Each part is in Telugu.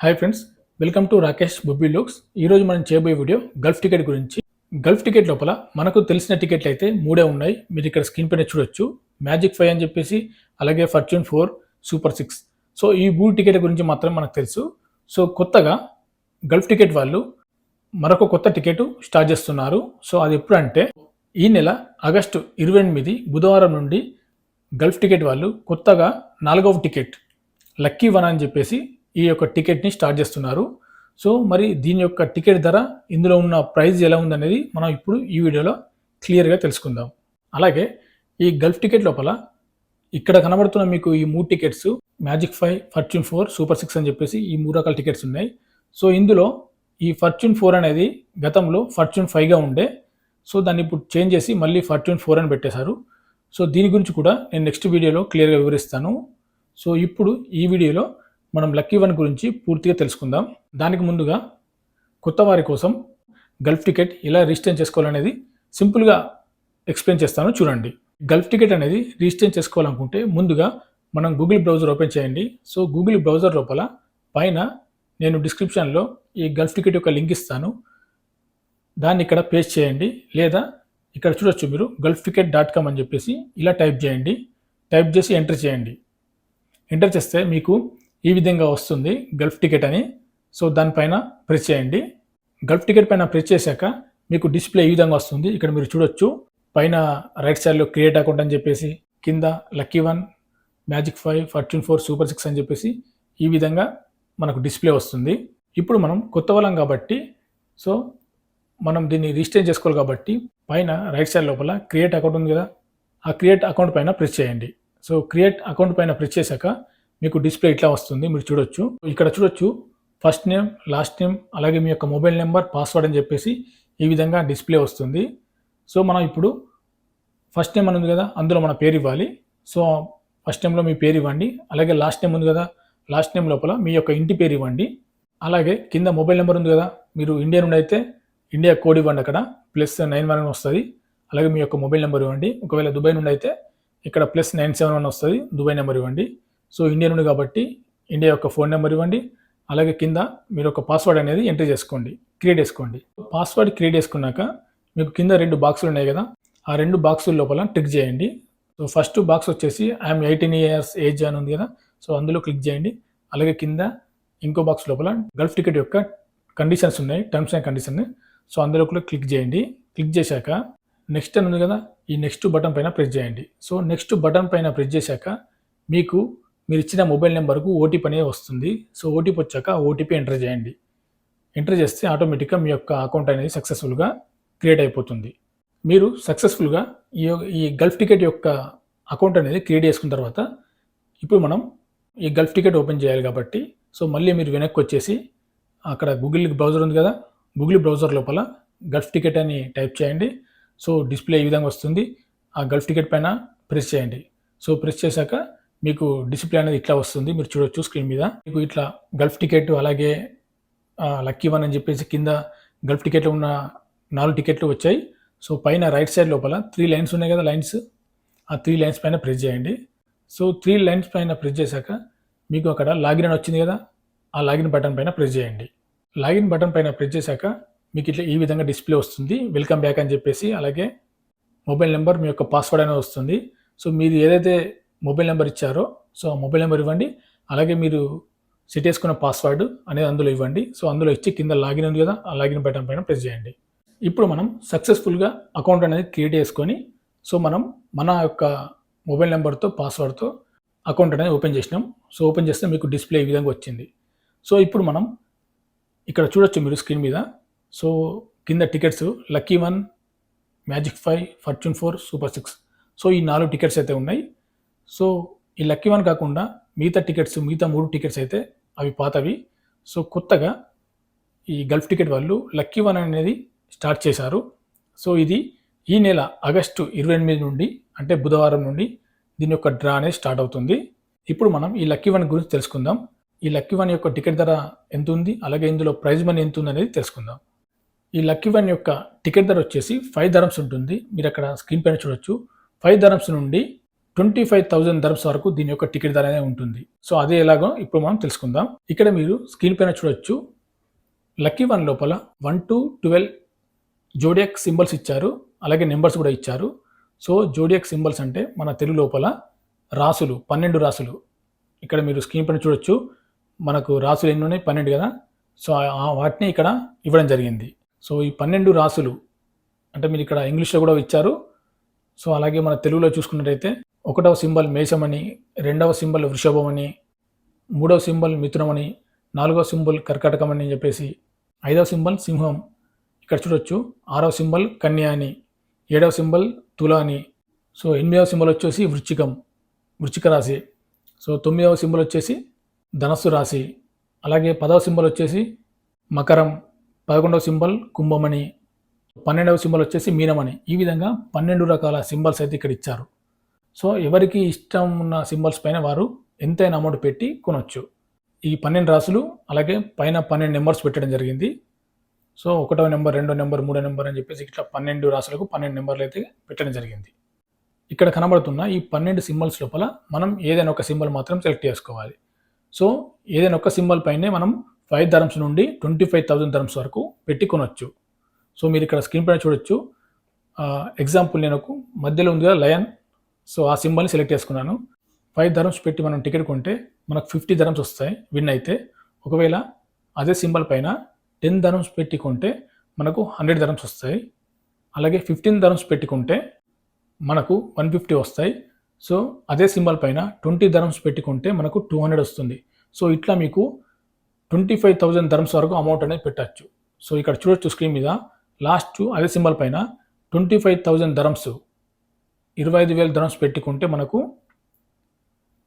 Hi friends, welcome to Rakesh Bobby looks. ఈరోజు మనం చేయబోయే వీడియో గల్ఫ్ టికెట్ గురించి. గల్ఫ్ టికెట్ లోపల మనకు తెలిసిన టికెట్లు అయితే మూడే ఉన్నాయి. మీరు ఇక్కడ స్క్రీన్ పైన చూడొచ్చు. మ్యాజిక్ 5 అని చెప్పేసి, అలాగే ఫార్చ్యూన్ 4, సూపర్ 6. సో ఈ 3 టికెట్ గురించి మాత్రం మనకు తెలుసు. సో కొత్తగా గల్ఫ్ టికెట్ వాళ్ళు మరొక కొత్త టికెట్ స్టార్ట్ చేస్తున్నారు. సో అది ఎప్పుడు అంటే ఈ నెల ఆగస్టు 28 బుధవారం నుండి గల్ఫ్ టికెట్ వాళ్ళు కొత్తగా 4వ టికెట్ లక్కీ 1 అని చెప్పేసి ఈ యొక్క టికెట్ని స్టార్ట్ చేస్తున్నారు. సో మరి దీని యొక్క టికెట్ ధర, ఇందులో ఉన్న ప్రైస్ ఎలా ఉందనేది మనం ఇప్పుడు ఈ వీడియోలో క్లియర్గా తెలుసుకుందాం. అలాగే ఈ గల్ఫ్ టికెట్ లోపల ఇక్కడ కనబడుతున్న మీకు ఈ 3 టికెట్స్ మ్యాజిక్ 5, ఫార్చ్యూన్ 4, సూపర్ 6 అని చెప్పేసి ఈ 3 రకాల టికెట్స్ ఉన్నాయి. సో ఇందులో ఈ ఫార్చ్యూన్ 4 అనేది గతంలో ఫార్చ్యూన్ 5గా ఉండే. సో దాన్ని ఇప్పుడు చేంజ్ చేసి మళ్ళీ ఫార్చ్యూన్ 4 అని పెట్టేశారు. సో దీని గురించి కూడా నేను నెక్స్ట్ వీడియోలో క్లియర్గా వివరిస్తాను. సో ఇప్పుడు ఈ వీడియోలో మనం లక్కీ 1 గురించి పూర్తిగా తెలుసుకుందాం. దానికి ముందుగా కొత్త వారి కోసం గల్ఫ్ టికెట్ ఎలా రిజిస్టర్ చేసుకోవాలనేది సింపుల్గా ఎక్స్ప్లెయిన్ చేస్తాను, చూడండి. గల్ఫ్ టికెట్ అనేది రిజిస్టర్ చేసుకోవాలనుకుంటే ముందుగా మనం గూగుల్ బ్రౌజర్ ఓపెన్ చేయండి. సో గూగుల్ బ్రౌజర్ లోపల పైన నేను డిస్క్రిప్షన్లో ఈ గల్ఫ్ టికెట్ యొక్క లింక్ ఇస్తాను, దాన్ని ఇక్కడ పేస్ట్ చేయండి. లేదా ఇక్కడ చూడొచ్చు మీరు gulfticket.com అని చెప్పేసి ఇలా టైప్ చేయండి. టైప్ చేసి ఎంటర్ చేయండి. ఎంటర్ చేస్తే మీకు ఈ విధంగా వస్తుంది గల్ఫ్ టికెట్ అని. సో దానిపైన ప్రెస్ చేయండి. గల్ఫ్ టికెట్ పైన ప్రెస్ చేశాక మీకు డిస్ప్లే ఈ విధంగా వస్తుంది. ఇక్కడ మీరు చూడొచ్చు పైన రైట్ సైడ్లో క్రియేట్ అకౌంట్ అని చెప్పేసి, కింద లక్కీ 1, మ్యాజిక్ 5, ఫార్చ్యూన్ 4, సూపర్ 6 అని చెప్పేసి ఈ విధంగా మనకు డిస్ప్లే వస్తుంది. ఇప్పుడు మనం కొత్త వాళ్ళం కాబట్టి సో మనం దీన్ని రిజిస్టర్ చేసుకోవాలి కాబట్టి పైన రైట్ సైడ్ లోపల క్రియేట్ అకౌంట్ ఉంది కదా, ఆ క్రియేట్ అకౌంట్ పైన ప్రెస్ చేయండి. సో క్రియేట్ అకౌంట్ పైన ప్రెస్ చేశాక మీకు డిస్ప్లే ఇట్లా వస్తుంది, మీరు చూడొచ్చు. ఇక్కడ చూడొచ్చు ఫస్ట్ నేమ్, లాస్ట్ నేమ్, అలాగే మీ యొక్క మొబైల్ నెంబర్, పాస్వర్డ్ అని చెప్పేసి ఈ విధంగా డిస్ప్లే వస్తుంది. సో మనం ఇప్పుడు ఫస్ట్ నేమ్ అని ఉంది కదా, అందులో మన పేరు ఇవ్వాలి. సో ఫస్ట్ నేమ్లో మీ పేరు ఇవ్వండి. అలాగే లాస్ట్ నేమ్ ఉంది కదా, లాస్ట్ నేమ్ లోపల మీ యొక్క ఇంటి పేరు ఇవ్వండి. అలాగే కింద మొబైల్ నెంబర్ ఉంది కదా, మీరు ఇండియా నుండి అయితే ఇండియా కోడ్ ఇవ్వండి, అక్కడ +91 వస్తుంది. అలాగే మీ యొక్క మొబైల్ నెంబర్ ఇవ్వండి. ఒకవేళ దుబాయ్ నుండి అయితే ఇక్కడ +971 వస్తుంది, దుబాయ్ నెంబర్ ఇవ్వండి. సో ఇండియా నుండి కాబట్టి ఇండియా యొక్క ఫోన్ నెంబర్ ఇవ్వండి. అలాగే కింద మీరు ఒక పాస్వర్డ్ అనేది ఎంటర్ చేసుకోండి, క్రియేట్ చేసుకోండి. పాస్వర్డ్ క్రియేట్ చేసుకున్నాక మీకు కింద 2 బాక్సులు ఉన్నాయి కదా, ఆ 2 బాక్సుల లోపల టిక్ చేయండి. సో ఫస్ట్ బాక్స్ వచ్చేసి ఐఎమ్ 18 years ఏజ్ అని ఉంది కదా, సో అందులో క్లిక్ చేయండి. అలాగే కింద ఇంకో బాక్స్ లోపల గల్ఫ్ టికెట్ యొక్క కండిషన్స్ ఉన్నాయి, టర్మ్స్ అండ్ కండిషన్. సో అందులో కూడా క్లిక్ చేయండి. క్లిక్ చేశాక నెక్స్ట్ అని ఉంది కదా, ఈ నెక్స్ట్ బటన్ పైన ప్రెస్ చేయండి. సో నెక్స్ట్ బటన్ పైన ప్రెస్ చేశాక మీకు మీరు ఇచ్చిన మొబైల్ నెంబర్కు ఓటీపీ అనేది వస్తుంది. సో ఓటీపీ వచ్చాక ఓటీపీ ఎంటర్ చేయండి. ఎంటర్ చేస్తే ఆటోమేటిక్గా మీ యొక్క అకౌంట్ అనేది సక్సెస్ఫుల్గా క్రియేట్ అయిపోతుంది. మీరు సక్సెస్ఫుల్గా ఈ గల్ఫ్ టికెట్ యొక్క అకౌంట్ అనేది క్రియేట్ చేసుకున్న తర్వాత ఇప్పుడు మనం ఈ గల్ఫ్ టికెట్ ఓపెన్ చేయాలి కాబట్టి సో మళ్ళీ మీరు వెనక్కి వచ్చేసి అక్కడ గూగుల్ బ్రౌజర్ ఉంది కదా, గూగుల్ బ్రౌజర్ లోపల గల్ఫ్ టికెట్ అని టైప్ చేయండి. సో డిస్ప్లే ఈ విధంగా వస్తుంది. ఆ గల్ఫ్ టికెట్ పైన ప్రెస్ చేయండి. సో ప్రెస్ చేశాక మీకు డిస్ప్లే అనేది ఇట్లా వస్తుంది, మీరు చూడొచ్చు స్క్రీన్ మీద. మీకు ఇట్లా గల్ఫ్ టికెట్ అలాగే లక్కీ 1 అని చెప్పేసి కింద గల్ఫ్ టికెట్లో ఉన్న 4 టికెట్లు వచ్చాయి. సో పైన రైట్ సైడ్ లోపల 3 లైన్స్ ఉన్నాయి కదా, లైన్స్, ఆ 3 లైన్స్ పైన ప్రెస్ చేయండి. సో 3 లైన్స్ పైన ప్రెస్ చేశాక మీకు అక్కడ లాగిన్ అని వచ్చింది కదా, ఆ లాగిన్ బటన్ పైన ప్రెస్ చేయండి. లాగిన్ బటన్ పైన ప్రెస్ చేశాక మీకు ఇట్లా ఈ విధంగా డిస్ప్లే వస్తుంది, వెల్కమ్ బ్యాక్ అని చెప్పేసి. అలాగే మొబైల్ నెంబర్, మీ యొక్క పాస్వర్డ్ అనేది వస్తుంది. సో మీరు ఏదైతే మొబైల్ నెంబర్ ఇచ్చారో సో ఆ మొబైల్ నెంబర్ ఇవ్వండి. అలాగే మీరు సెట్ చేసుకున్న పాస్వర్డ్ అనేది అందులో ఇవ్వండి. సో అందులో ఇచ్చి కింద లాగిన్ ఉంది కదా, ఆ లాగిన్ బటన్ పైన ప్రెస్ చేయండి. ఇప్పుడు మనం సక్సెస్ఫుల్గా అకౌంట్ అనేది క్రియేట్ చేసుకొని సో మనం మన యొక్క మొబైల్ నెంబర్తో, పాస్వర్డ్తో అకౌంట్ అనేది ఓపెన్ చేసినాం. సో ఓపెన్ చేస్తే మీకు డిస్ప్లే ఈ విధంగా వచ్చింది. సో ఇప్పుడు మనం ఇక్కడ చూడొచ్చు మీరు స్క్రీన్ మీద. సో కింద tickets lucky 1, magic 5, fortune 4, super 6. So ఈ 4 టికెట్స్ అయితే ఉన్నాయి. సో ఈ లక్కీ 1 కాకుండా మిగతా 3 టికెట్స్ అయితే అవి పాతవి. సో కొత్తగా ఈ గల్ఫ్ టికెట్ వాళ్ళు లక్కీ 1 అనేది స్టార్ట్ చేశారు. సో ఇది ఈ నెల ఆగస్టు 28 నుండి, అంటే బుధవారం నుండి దీని యొక్క డ్రా అనేది స్టార్ట్ అవుతుంది. ఇప్పుడు మనం ఈ లక్కీ 1 గురించి తెలుసుకుందాం. ఈ లక్కీ 1 యొక్క టికెట్ ధర ఎంత ఉంది, అలాగే ఇందులో ప్రైజ్ మనీ ఎంత ఉంది అనేది తెలుసుకుందాం. ఈ లక్కీ 1 యొక్క టికెట్ ధర వచ్చేసి 5 dirhams ఉంటుంది. మీరు అక్కడ స్క్రీన్ పైన చూడొచ్చు. 5 dirhams నుండి 25,000 దర్మ్స్ వరకు దీని యొక్క టికెట్ ధర అనేది ఉంటుంది. సో అదే ఎలాగో ఇప్పుడు మనం తెలుసుకుందాం. ఇక్కడ మీరు స్క్రీన్ పైన చూడొచ్చు, లక్కీ వన్ లోపల 1 to 12 జోడియాక్ సింబల్స్ ఇచ్చారు, అలాగే నెంబర్స్ కూడా ఇచ్చారు. సో జోడియాక్ సింబల్స్ అంటే మన తెలుగు లోపల రాసులు, 12 రాసులు. ఇక్కడ మీరు స్క్రీన్ పైన చూడొచ్చు, మనకు రాసులు ఎన్ని ఉన్నాయి, 12 కదా. సో వాటిని ఇక్కడ ఇవ్వడం జరిగింది. సో ఈ 12 రాసులు అంటే మీరు ఇక్కడ ఇంగ్లీష్లో కూడా ఇచ్చారు. సో అలాగే మన తెలుగులో చూసుకున్నట్టయితే 1వ సింబల్ మేషం అని, 2వ సింబల్ వృషభం అని, 3వ సింబల్ మిథునం అని, 4వ సింబల్ కర్కాటకం అని చెప్పేసి, 5వ సింబల్ సింహం, ఇక్కడ చూడొచ్చు 6వ సింబల్ కన్య అని, 7వ సింబల్ తుల అని, సో 8వ సింబల్ వచ్చేసి వృచ్చిక రాశి, సో 9వ సింబల్ వచ్చేసి ధనస్సు రాశి, అలాగే 10వ సింబల్ వచ్చేసి మకరం, 11వ సింబల్ కుంభమని, 12వ సింబల్ వచ్చేసి మీనమని. ఈ విధంగా 12 రకాల సింబల్స్ అయితే ఇక్కడ ఇచ్చారు. సో ఎవరికి ఇష్టం ఉన్న సింబల్స్ పైన వారు ఎంతైనా అమౌంట్ పెట్టి కొనవచ్చు. ఈ 12 రాసులు అలాగే పైన 12 నెంబర్స్ పెట్టడం జరిగింది. సో 1వ నెంబర్, 2వ నెంబర్, 3వ నెంబర్ అని చెప్పేసి ఇట్లా 12 రాసులకు 12 నెంబర్లు అయితే పెట్టడం జరిగింది. ఇక్కడ కనబడుతున్న ఈ 12 సింబల్స్ లోపల మనం ఏదైనా ఒక సింబల్ మాత్రం సెలెక్ట్ చేసుకోవాలి. సో ఏదైనా ఒక సింబల్ పైనే మనం 5 దర్మ్స్ నుండి 25,000 దర్మ్స్ వరకు పెట్టి కొనవచ్చు. సో మీరు ఇక్కడ స్క్రీన్ పైన చూడొచ్చు. ఎగ్జాంపుల్ నేను మధ్యలో ఉంది కదా లయన్, సో ఆ సింబల్ని సెలెక్ట్ చేసుకున్నాను. 5 దర్మ్స్ పెట్టి మనం టికెట్ కొంటే మనకు 50 దర్మ్స్ వస్తాయి విన్ అయితే. ఒకవేళ అదే సింబల్ పైన 10 దర్మ్స్ పెట్టి కొంటే మనకు 100 దర్మ్స్ వస్తాయి. అలాగే 15 దర్మ్స్ పెట్టి కొంటే మనకు 150 వస్తాయి. సో అదే సింబల్ పైన 20 దర్మ్స్ పెట్టి కొంటే మనకు 200 వస్తుంది. సో ఇట్లా మీకు 25,000 దర్మ్స్ వరకు అమౌంట్ అనేది పెట్టచ్చు. సో ఇక్కడ చూడొచ్చు స్క్రీన్ మీద లాస్ట్ అదే సింబల్ పైన 25,000 దర్మ్స్, 25,000 దర్మ్స్ పెట్టుకుంటే మనకు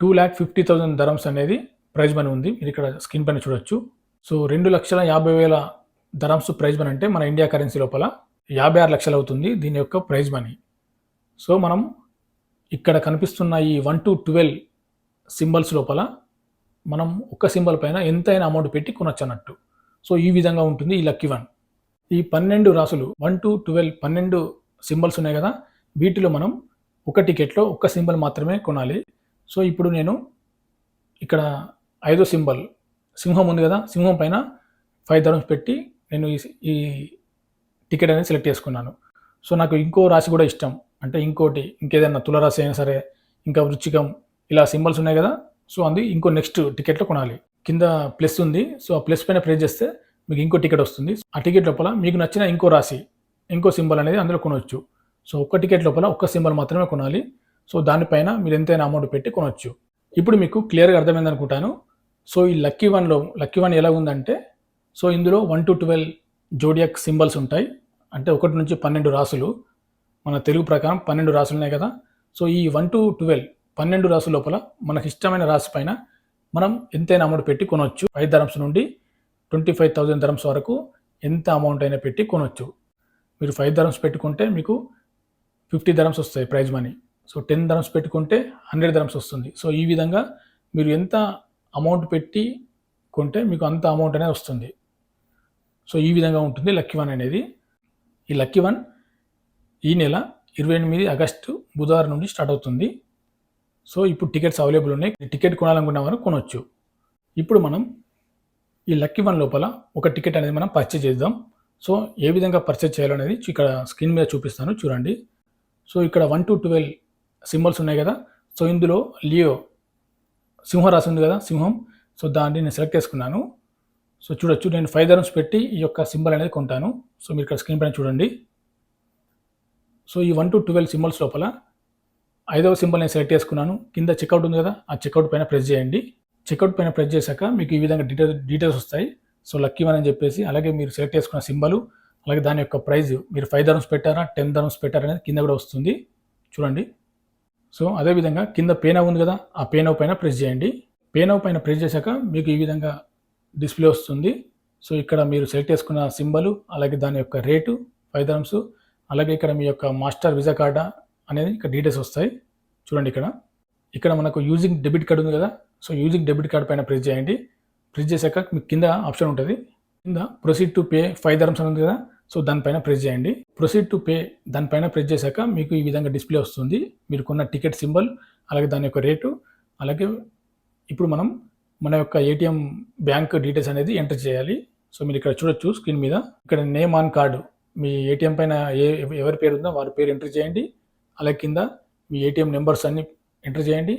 2,50,000 దర్మ్స్ అనేది ప్రైజ్ మనీ ఉంది. మీరు ఇక్కడ స్క్రీన్ పైన చూడొచ్చు. సో 2,50,000 దర్మ్స్ ప్రైజ్ మనీ అంటే మన ఇండియా కరెన్సీ లోపల 56 లక్షలు అవుతుంది దీని యొక్క ప్రైజ్ మనీ. సో మనం ఇక్కడ కనిపిస్తున్న ఈ 1 to 12 సింబల్స్ లోపల మనం ఒక్క సింబల్ పైన ఎంతైనా అమౌంట్ పెట్టి కొనొచ్చు అన్నట్టు. సో ఈ విధంగా ఉంటుంది ఈ లక్కీ వన్. ఈ 12 రాసులు 1 to 12 12 సింబల్స్ ఉన్నాయి కదా, వీటిలో మనం ఒక టికెట్లో ఒక్క సింబల్ మాత్రమే కొనాలి. సో ఇప్పుడు నేను ఇక్కడ 5వ సింబల్ సింహం ఉంది కదా, సింహం పైన 5 దర్మ్స్ పెట్టి నేను ఈ టికెట్ అనేది సెలెక్ట్ చేసుకున్నాను. సో నాకు ఇంకో రాశి కూడా ఇష్టం, అంటే ఇంకేదైనా తులరాశి అయినా సరే, ఇంకా వృచ్చికం, ఇలా సింబల్స్ ఉన్నాయి కదా. సో అది ఇంకో నెక్స్ట్ టికెట్లో కొనాలి. కింద ప్లస్ ఉంది, సో ఆ ప్లస్ పైన ప్రెస్ చేస్తే మీకు ఇంకో టికెట్ వస్తుంది. ఆ టికెట్ లోపల మీకు నచ్చిన ఇంకో రాశి, ఇంకో సింబల్ అనేది అందులో కొనవచ్చు. సో ఒక్క టికెట్ లోపల ఒక్క సింబల్ మాత్రమే కొనాలి. సో దానిపైన మీరు ఎంతైనా అమౌంట్ పెట్టి కొనవచ్చు. ఇప్పుడు మీకు క్లియర్గా అర్థమైంది అనుకుంటాను. సో ఈ లక్కీ వన్ ఎలా ఉందంటే, సో ఇందులో 1 to 12 జోడియాక్ సింబల్స్ ఉంటాయి. అంటే 1 నుంచి 12 రాసులు, మన తెలుగు ప్రకారం 12 రాసులు ఉన్నాయి కదా. సో ఈ 1 to 12 రాసుల లోపల మనకి ఇష్టమైన రాశి పైన మనం ఎంతైనా అమౌంట్ పెట్టి కొనవచ్చు. 5 దర్మ్స్ నుండి 25,000 దర్మ్స్ వరకు ఎంత అమౌంట్ అయినా పెట్టి కొనవచ్చు. మీరు 5 దర్మ్స్ పెట్టుకుంటే మీకు 50 దర్మ్స్ వస్తాయి ప్రైజ్ మనీ. సో 10 దర్మ్స్ పెట్టుకుంటే 100 దర్మ్స్ వస్తుంది. సో ఈ విధంగా మీరు ఎంత అమౌంట్ పెట్టి కొంటే మీకు అంత అమౌంట్ అనేది వస్తుంది. సో ఈ విధంగా ఉంటుంది లక్కీ వన్ అనేది. ఈ లక్కీ వన్ ఈ నెల 28 ఆగస్టు బుధవారం నుండి స్టార్ట్ అవుతుంది. సో ఇప్పుడు టికెట్స్ అవైలబుల్ ఉన్నాయి. టికెట్ కొనాలనుకున్న వారు కొనవచ్చు. ఇప్పుడు మనం ఈ లక్కీ వన్ లోపల ఒక టికెట్ అనేది మనం పర్చేజ్ చేద్దాం. సో ఏ విధంగా పర్చేజ్ చేయాలో అనేది ఇక్కడ స్క్రీన్ మీద చూపిస్తాను చూడండి. సో ఇక్కడ 1 to 12 సింబల్స్ ఉన్నాయి కదా. సో ఇందులో లియో సింహరాశి ఉంది కదా, సింహం. సో దాన్ని నేను సెలెక్ట్ చేసుకున్నాను. సో చూడొచ్చు, నేను 5 దర్మ్స్ పెట్టి ఈ యొక్క సింబల్ అనేది కొంటాను. సో మీరు ఇక్కడ స్క్రీన్ పైన చూడండి. సో ఈ 1 to 12 సింబల్స్ లోపల 5వ సింబల్ నేను సెలెక్ట్ చేసుకున్నాను. కింద చెక్అవుట్ ఉంది కదా, ఆ చెక్అవుట్ పైన ప్రెస్ చేయండి. చెక్అవుట్ పైన ప్రెస్ చేశాక మీకు ఈ విధంగా డీటెయిల్స్ వస్తాయి. సో లక్కీ వన్ అని చెప్పేసి, అలాగే మీరు సెలెక్ట్ చేసుకున్న సింబలు, అలాగే దాని యొక్క ప్రైజ్, మీరు 5 దర్మ్స్ పెట్టారా 10 దర్మ్స్ పెట్టారా అనేది కింద కూడా వస్తుంది చూడండి. సో అదేవిధంగా కింద పే నౌ ఉంది కదా, ఆ పే నౌ పైన ప్రెస్ చేయండి. పే నౌ పైన ప్రెస్ చేశాక మీకు ఈ విధంగా డిస్ప్లే వస్తుంది. సో ఇక్కడ మీరు సెలెక్ట్ చేసుకున్న సింబలు, అలాగే దాని యొక్క రేటు 5 దర్మ్స్, అలాగే ఇక్కడ మీ యొక్క మాస్టర్ వీసా కార్డా అనేది ఇక్కడ డీటెయిల్స్ వస్తాయి చూడండి. ఇక్కడ మనకు యూజింగ్ డెబిట్ కార్డు ఉంది కదా. సో యూజింగ్ డెబిట్ కార్డ్ పైన ప్రెస్ చేయండి. ప్రెస్ చేశాక మీకు కింద ఆప్షన్ ఉంటుంది. కింద ప్రొసీడ్ టు పే 5 దర్మ్స్ అని ఉంది కదా. సో దానిపైన ప్రెస్ చేయండి. ప్రొసీడ్ టు పే దానిపైన ప్రెస్ చేశాక మీకు ఈ విధంగా డిస్ప్లే వస్తుంది. మీరు కొన్న టికెట్ సింబల్, అలాగే దాని యొక్క రేటు, అలాగే ఇప్పుడు మనం మన యొక్క ఏటీఎం బ్యాంక్ డీటెయిల్స్ అనేది ఎంటర్ చేయాలి. సో మీరు ఇక్కడ చూడొచ్చు స్క్రీన్ మీద, ఇక్కడ name on card, me ATM పైన ఎవరి పేరు ఉందో వారి పేరు ఎంటర్ చేయండి. అలాగే కింద మీ ఏటీఎం నెంబర్స్ అన్ని ఎంటర్ చేయండి.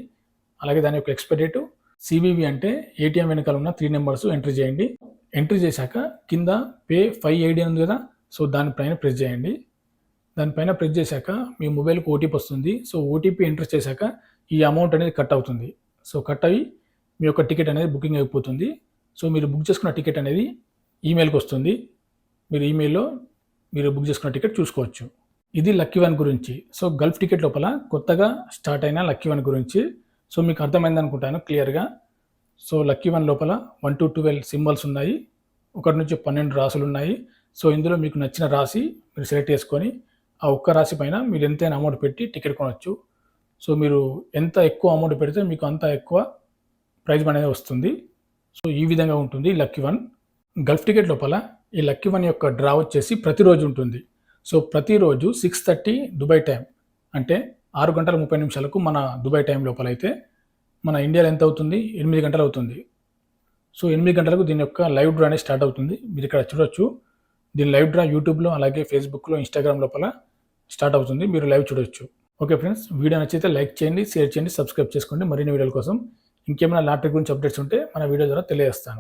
అలాగే దాని యొక్క ఎక్స్పైరీ డేటు, సివివి అంటే ఏటీఎం వెనకాల ఉన్న 3 నెంబర్స్ ఎంటర్ చేయండి. ఎంటర్ చేశాక కింద పే 5 ఉంది కదా, సో దానిపైన ప్రెస్ చేయండి. దానిపైన ప్రెస్ చేశాక మీ మొబైల్కి ఓటీపీ వస్తుంది. సో ఓటీపీ ఎంటర్ చేశాక ఈ అమౌంట్ అనేది కట్ అవుతుంది. సో కట్ అయ్యి మీ యొక్క టికెట్ అనేది బుకింగ్ అయిపోతుంది. సో మీరు బుక్ చేసుకున్న టికెట్ అనేది ఈమెయిల్కి వస్తుంది. మీరు ఈమెయిల్లో మీరు బుక్ చేసుకున్న టికెట్ చూసుకోవచ్చు. ఇది లక్కీ వన్ గురించి. సో గల్ఫ్ టికెట్ లోపల కొత్తగా స్టార్ట్ అయిన లక్కీ వన్ గురించి. సో మీకు అర్థమైంది అనుకుంటాను క్లియర్గా. సో లక్కీ వన్ లోపల 1 to 12 సింబల్స్ ఉన్నాయి. 1 నుంచి 12 రాసులు ఉన్నాయి. సో ఇందులో మీకు నచ్చిన రాశి మీరు సెలెక్ట్ చేసుకొని ఆ ఒక్క రాశి పైన మీరు ఎంతైనా అమౌంట్ పెట్టి టికెట్ కొనవచ్చు. సో మీరు ఎంత ఎక్కువ అమౌంట్ పెడితే మీకు అంత ఎక్కువ ప్రైజ్ అనేది వస్తుంది. సో ఈ విధంగా ఉంటుంది లక్కీ వన్. గల్ఫ్ టికెట్ లోపల ఈ లక్కీ వన్ యొక్క డ్రా వచ్చేసి ప్రతిరోజు ఉంటుంది. సో ప్రతిరోజు 6:30 దుబాయ్ టైం, అంటే 6 గంటల 30 నిమిషాలకు మన దుబాయ్ టైం లోపల అయితే మన ఇండియాలో ఎంత అవుతుంది, 8 గంటలు అవుతుంది. సో 8 గంటలకు దీని యొక్క లైవ్ డ్రా అనేది స్టార్ట్ అవుతుంది. మీరు ఇక్కడ చూడొచ్చు, దీని లైవ్ డ్రా యూట్యూబ్లో, అలాగే ఫేస్బుక్లో, ఇన్స్టాగ్రామ్ లోపల స్టార్ట్ అవుతుంది. మీరు లైవ్ చూడొచ్చు. ఓకే ఫ్రెండ్స్, వీడియో నచ్చితే లైక్ చేయండి, షేర్ చేయండి, సబ్స్క్రైబ్ చేసుకోండి. మరిన్ని వీడియోల కోసం ఇంకేమైనా లాటరీ గురించి అప్డేట్స్ ఉంటే మన వీడియో ద్వారా తెలియజేస్తాను.